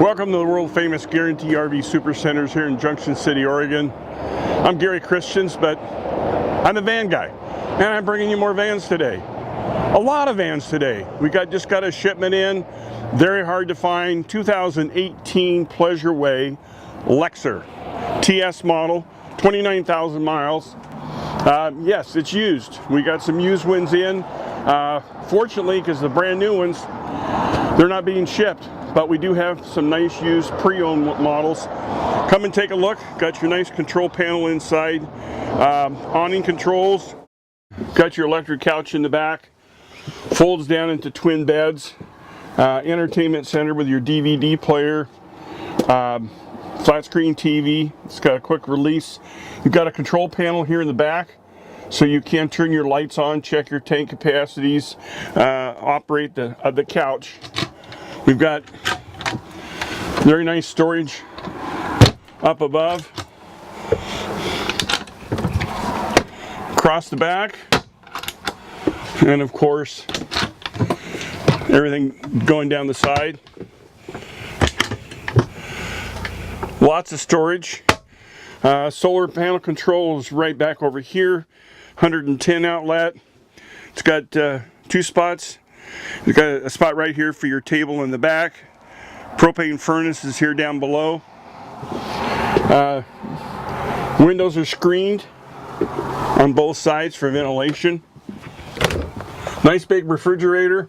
Welcome to the world famous Guarantee RV Supercenters here in Junction City, Oregon. I'm Gary Christians, but I'm the van guy, and I'm bringing you more vans today. A lot of vans today. We just got a shipment in, very hard to find, 2018 Pleasure-Way Lexor TS model, 29,000 miles. Yes, it's used. We got some used ones in. Fortunately, because the brand new ones, they're not being shipped. But we do have some nice used pre-owned models. Come and take a look. Got your nice control panel inside. Awning controls. Got your electric couch in the back. Folds down into twin beds. Entertainment center with your DVD player. Flat screen TV. It's got a quick release. You've got a control panel here in the back, so you can turn your lights on, check your tank capacities, operate the couch. We've got very nice storage up above, across the back, and of course everything going down the side. Lots of storage. Solar panel controls right back over here. 110 outlet. It's got two spots. You've got a spot right here for your table in the back. Propane furnace is here down below. Windows are screened on both sides for ventilation. Nice big refrigerator.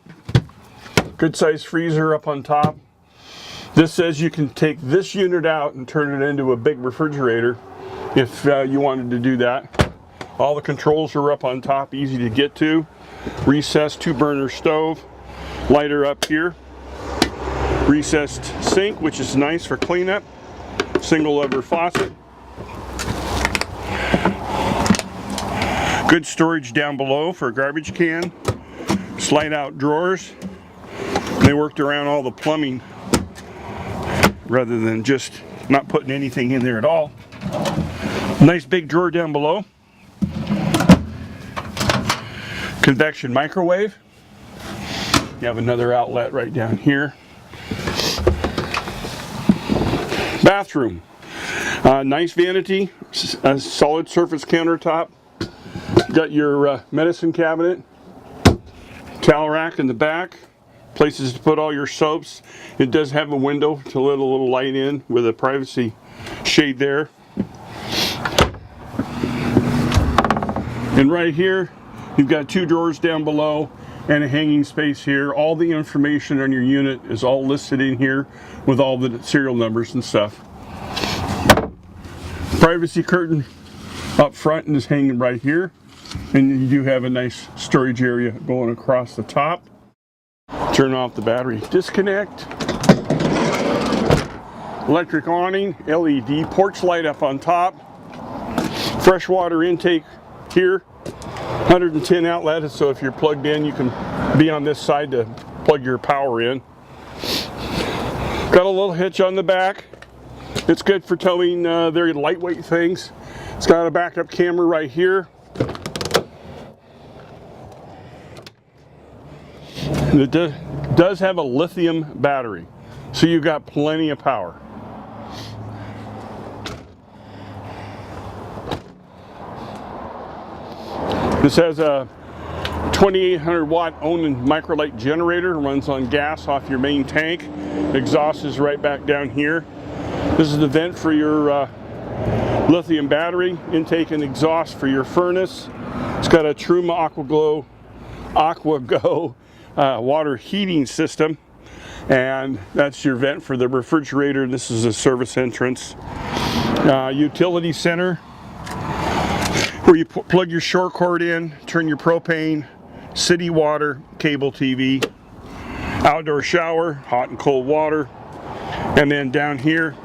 Good size freezer up on top. This says you can take this unit out and turn it into a big refrigerator if you wanted to do that. All the controls are up on top, easy to get to. Recessed 2-burner stove, lighter up here. Recessed sink, which is nice for cleanup. Single lever faucet. Good storage down below for a garbage can. Slide out drawers. They worked around all the plumbing rather than just not putting anything in there at all. Nice big drawer down below. Convection microwave. You have another outlet right down here. Bathroom. Nice vanity. A solid surface countertop. Got your medicine cabinet. Towel rack in the back. Places to put all your soaps. It does have a window to let a little light in with a privacy shade there. And right here, you've got 2 drawers down below and a hanging space here. All the information on your unit is all listed in here with all the serial numbers and stuff. Privacy curtain up front and is hanging right here. And you do have a nice storage area going across the top. Turn off the battery disconnect. Electric awning, LED porch light up on top. Freshwater intake here. 110 outlet, so if you're plugged in, you can be on this side to plug your power in. Got a little hitch on the back. It's good for towing very lightweight things. It's got a backup camera right here. It does have a lithium battery, so you've got plenty of power. This has a 2800 watt Onan microlight generator, runs on gas off your main tank. Exhaust is right back down here. This is the vent for your lithium battery, intake and exhaust for your furnace. It's got a Truma AquaGo water heating system, and that's your vent for the refrigerator. This is a service entrance. Utility center, where you plug your short cord in, turn your propane, city water, cable TV, outdoor shower, hot and cold water, and then down here,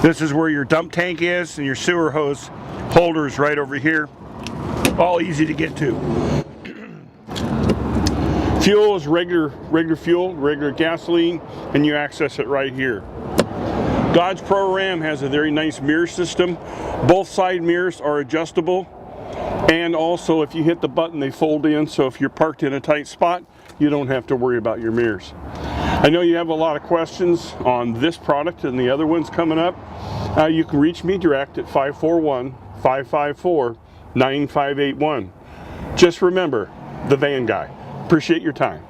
this is where your dump tank is, and your sewer hose holder is right over here. All easy to get to. Fuel is regular fuel, regular gasoline, and you access it right here. Dodge Pro Ram has a very nice mirror system. Both side mirrors are adjustable. And also, if you hit the button, they fold in, so if you're parked in a tight spot, you don't have to worry about your mirrors. I know you have a lot of questions on this product and the other ones coming up. You can reach me direct at 541-554-9581. Just remember, the Van Guy. Appreciate your time.